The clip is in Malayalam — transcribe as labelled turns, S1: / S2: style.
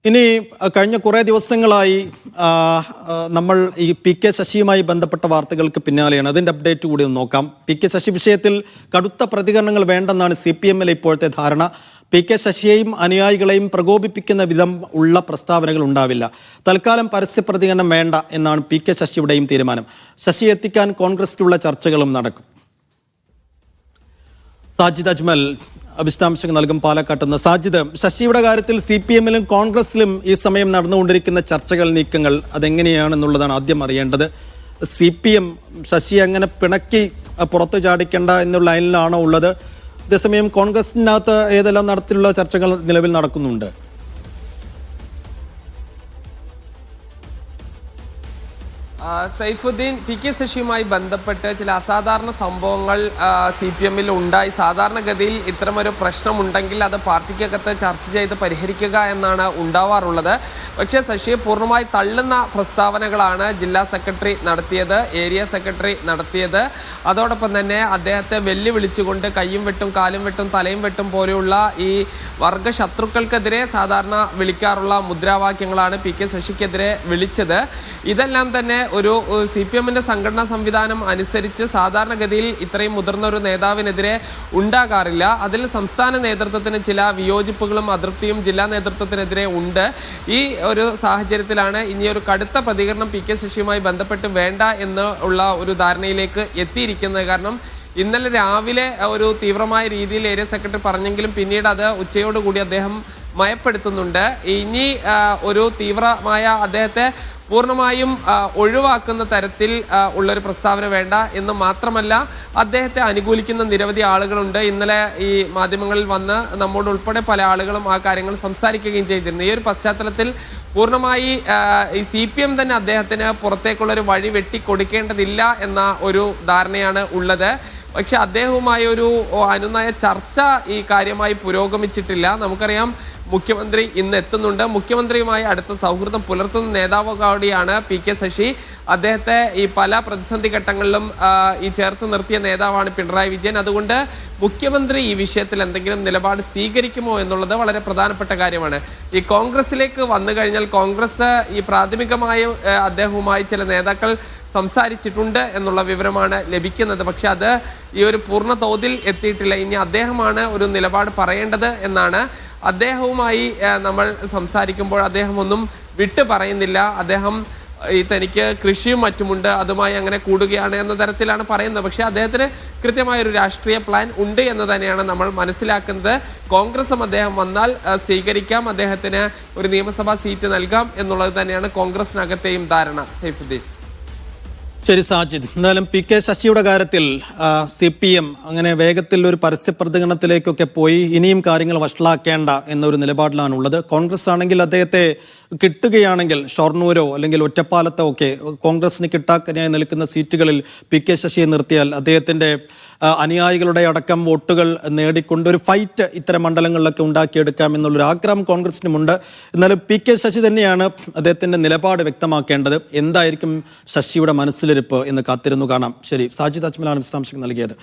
S1: ഇനി കഴിഞ്ഞ കുറേ ദിവസങ്ങളായി നമ്മൾ ഈ പി കെ ശശിയുമായി ബന്ധപ്പെട്ട വാർത്തകൾക്ക് പിന്നാലെയാണ്. അതിൻ്റെ അപ്ഡേറ്റ് കൂടി ഒന്ന് നോക്കാം. പി കെ ശശി വിഷയത്തിൽ കടുത്ത പ്രതികരണങ്ങൾ വേണ്ടെന്നാണ് CPM-ലെ ഇപ്പോഴത്തെ ധാരണ. പി കെ ശശിയെയും അനുയായികളെയും പ്രകോപിപ്പിക്കുന്ന വിധം ഉള്ള പ്രസ്താവനകൾ ഉണ്ടാവില്ല. തൽക്കാലം പരസ്യ പ്രതികരണം വേണ്ട എന്നാണ് പി കെ ശശിയുടെയും തീരുമാനം. ശശി എത്തിക്കാൻ കോൺഗ്രസിലുള്ള ചർച്ചകളും നടക്കും. സാജിദ് അജ്മൽ വിശദാംശങ്ങൾ നൽകും പാലക്കാട്ട് നിന്ന്. സാജിദ്, ശശിയുടെ കാര്യത്തിൽ CPM-ലും കോൺഗ്രസിലും ഈ സമയം നടന്നുകൊണ്ടിരിക്കുന്ന ചർച്ചകൾ, നീക്കങ്ങൾ അതെങ്ങനെയാണെന്നുള്ളതാണ് ആദ്യം അറിയേണ്ടത്. CPM ശശി അങ്ങനെ പിണക്കി പുറത്തു ചാടിക്കേണ്ട എന്നുള്ള ലൈനിലാണോ ഉള്ളത്? അതേസമയം കോൺഗ്രസിനകത്ത് ഏതെല്ലാം തരത്തിലുള്ള ചർച്ചകൾ നിലവിൽ നടക്കുന്നുണ്ട്?
S2: സൈഫുദ്ദീൻ, പി കെ ശശിയുമായി ബന്ധപ്പെട്ട് ചില അസാധാരണ സംഭവങ്ങൾ CPM-ൽ ഉണ്ടായി. സാധാരണഗതിയിൽ ഇത്തരമൊരു പ്രശ്നമുണ്ടെങ്കിൽ അത് പാർട്ടിക്കകത്ത് ചർച്ച ചെയ്ത് പരിഹരിക്കുക എന്നാണ് ഉണ്ടാവാറുള്ളത്. പക്ഷേ ശശിയെ പൂർണ്ണമായി തള്ളുന്ന പ്രസ്താവനകളാണ് ജില്ലാ സെക്രട്ടറി നടത്തിയത്, ഏരിയ സെക്രട്ടറി നടത്തിയത്. അതോടൊപ്പം തന്നെ അദ്ദേഹത്തെ വെല്ലുവിളിച്ചുകൊണ്ട് കയ്യും വെട്ടും കാലും വെട്ടും തലയും വെട്ടും പോലെയുള്ള ഈ വർഗ ശത്രുക്കൾക്കെതിരെ സാധാരണ വിളിക്കാറുള്ള മുദ്രാവാക്യങ്ങളാണ് പി കെ ശശിക്കെതിരെ വിളിച്ചത്. ഇതെല്ലാം തന്നെ ഒരു CPM-ന്റെ സംഘടനാ സംവിധാനം അനുസരിച്ച് സാധാരണഗതിയിൽ ഇത്രയും മുതിർന്ന ഒരു നേതാവിനെതിരെ ഉണ്ടാകാറില്ല. അതിൽ സംസ്ഥാന നേതൃത്വത്തിന് ചില വിയോജിപ്പുകളും അതൃപ്തിയും ജില്ലാ നേതൃത്വത്തിനെതിരെ ഉണ്ട്. ഈ ഒരു സാഹചര്യത്തിലാണ് ഇനി ഒരു കടുത്ത പ്രതികരണം പി കെ ശശിയുമായി ബന്ധപ്പെട്ട് വേണ്ട എന്നുള്ള ഒരു ധാരണയിലേക്ക് എത്തിയിരിക്കുന്നത്. കാരണം ഇന്നലെ രാവിലെ ഒരു തീവ്രമായ രീതിയിൽ ഏരിയ സെക്രട്ടറി പറഞ്ഞെങ്കിലും പിന്നീട് അത് ഉച്ചയോടുകൂടി അദ്ദേഹം മയപ്പെടുത്തുന്നുണ്ട്. ഇനി ഒരു തീവ്രമായ അദ്ദേഹത്തെ പൂർണ്ണമായും ഒഴിവാക്കുന്ന തരത്തിൽ ഉള്ളൊരു പ്രസ്താവന വേണ്ട എന്ന് മാത്രമല്ല, അദ്ദേഹത്തെ അനുകൂലിക്കുന്ന നിരവധി ആളുകളുണ്ട്. ഇന്നലെ ഈ മാധ്യമങ്ങളിൽ വന്ന് നമ്മോട് ഉൾപ്പെടെ പല ആളുകളും ആ കാര്യങ്ങൾ സംസാരിക്കുകയും ചെയ്തിരുന്നു. ഈ ഒരു പശ്ചാത്തലത്തിൽ പൂർണ്ണമായി ഈ CPM തന്നെ അദ്ദേഹത്തിന് പുറത്തേക്കുള്ളൊരു വഴി വെട്ടിക്കൊടുക്കേണ്ടതില്ല എന്ന ഒരു ധാരണയാണ് ഉള്ളത്. പക്ഷെ അദ്ദേഹവുമായി ഒരു അനുനയ ചർച്ച ഈ കാര്യമായി പുരോഗമിച്ചിട്ടില്ല. നമുക്കറിയാം, മുഖ്യമന്ത്രി ഇന്ന് എത്തുന്നുണ്ട്. മുഖ്യമന്ത്രിയുമായി അടുത്ത സൗഹൃദം പുലർത്തുന്ന നേതാവ് കൂടിയാണ് പി കെ ശശി. അദ്ദേഹത്തെ ഈ പല പ്രതിസന്ധി ഘട്ടങ്ങളിലും ഈ ചേർത്ത് നിർത്തിയ നേതാവാണ് പിണറായി വിജയൻ. അതുകൊണ്ട് മുഖ്യമന്ത്രി ഈ വിഷയത്തിൽ എന്തെങ്കിലും നിലപാട് സ്വീകരിക്കുമോ എന്നുള്ളത് വളരെ പ്രധാനപ്പെട്ട കാര്യമാണ്. ഈ കോൺഗ്രസിലേക്ക് വന്നു കഴിഞ്ഞാൽ കോൺഗ്രസ് ഈ പ്രാഥമികമായി അദ്ദേഹവുമായി ചില നേതാക്കൾ സംസാരിച്ചിട്ടുണ്ട് എന്നുള്ള വിവരമാണ് ലഭിക്കുന്നത്. പക്ഷെ അത് ഈ ഒരു പൂർണ്ണ തോതിൽ എത്തിയിട്ടില്ല. ഇനി അദ്ദേഹമാണ് ഒരു നിലപാട് പറയേണ്ടത് എന്നാണ്. അദ്ദേഹവുമായി നമ്മൾ സംസാരിക്കുമ്പോൾ അദ്ദേഹം ഒന്നും വിട്ടു പറയുന്നില്ല. അദ്ദേഹം തനിക്ക് കൃഷിയും മറ്റുമുണ്ട്, അതുമായി അങ്ങനെ കൂടുകയാണ് എന്ന തരത്തിലാണ് പറയുന്നത്. പക്ഷേ അദ്ദേഹത്തിന് കൃത്യമായൊരു രാഷ്ട്രീയ പ്ലാൻ ഉണ്ട് എന്ന് തന്നെയാണ് നമ്മൾ മനസ്സിലാക്കുന്നത്. കോൺഗ്രസും അദ്ദേഹം വന്നാൽ സ്വീകരിക്കാം, അദ്ദേഹത്തിന് ഒരു നിയമസഭാ സീറ്റ് നൽകാം എന്നുള്ളത് തന്നെയാണ് കോൺഗ്രസിനകത്തെയും ധാരണ. സൈഫുദ്ദീൻ.
S1: ശരി സാജിദ്, എന്തായാലും പി കെ ശശിയുടെ കാര്യത്തിൽ CPM അങ്ങനെ വേഗത്തിൽ ഒരു പരസ്യ പ്രതികരണത്തിലേക്കൊക്കെ പോയി ഇനിയും കാര്യങ്ങൾ വഷളാക്കേണ്ട എന്നൊരു നിലപാടിലാണുള്ളത്. കോൺഗ്രസ് ആണെങ്കിൽ അദ്ദേഹത്തെ കിട്ടുകയാണെങ്കിൽ ഷൊർണൂരോ അല്ലെങ്കിൽ ഒറ്റപ്പാലത്തോ ഒക്കെ കോൺഗ്രസിന് കിട്ടാക്കനായി നിൽക്കുന്ന സീറ്റുകളിൽ പി കെ ശശിയെ നിർത്തിയാൽ അദ്ദേഹത്തിൻ്റെ അനുയായികളുടെ അടക്കം വോട്ടുകൾ നേടിക്കൊണ്ട് ഒരു ഫൈറ്റ് ഇത്തരം മണ്ഡലങ്ങളിലൊക്കെ ഉണ്ടാക്കിയെടുക്കാം എന്നുള്ളൊരു ആഗ്രഹം കോൺഗ്രസിനുമുണ്ട്. എന്നാലും പി കെ ശശി തന്നെയാണ് അദ്ദേഹത്തിൻ്റെ നിലപാട് വ്യക്തമാക്കേണ്ടത്. എന്തായിരിക്കും ശശിയുടെ മനസ്സിലിരിപ്പ് എന്ന് കാത്തിരുന്നു കാണാം. ശരി, സാജിദ് അജ്മലാണ് വിശദാംശങ്ങൾ നൽകിയത്.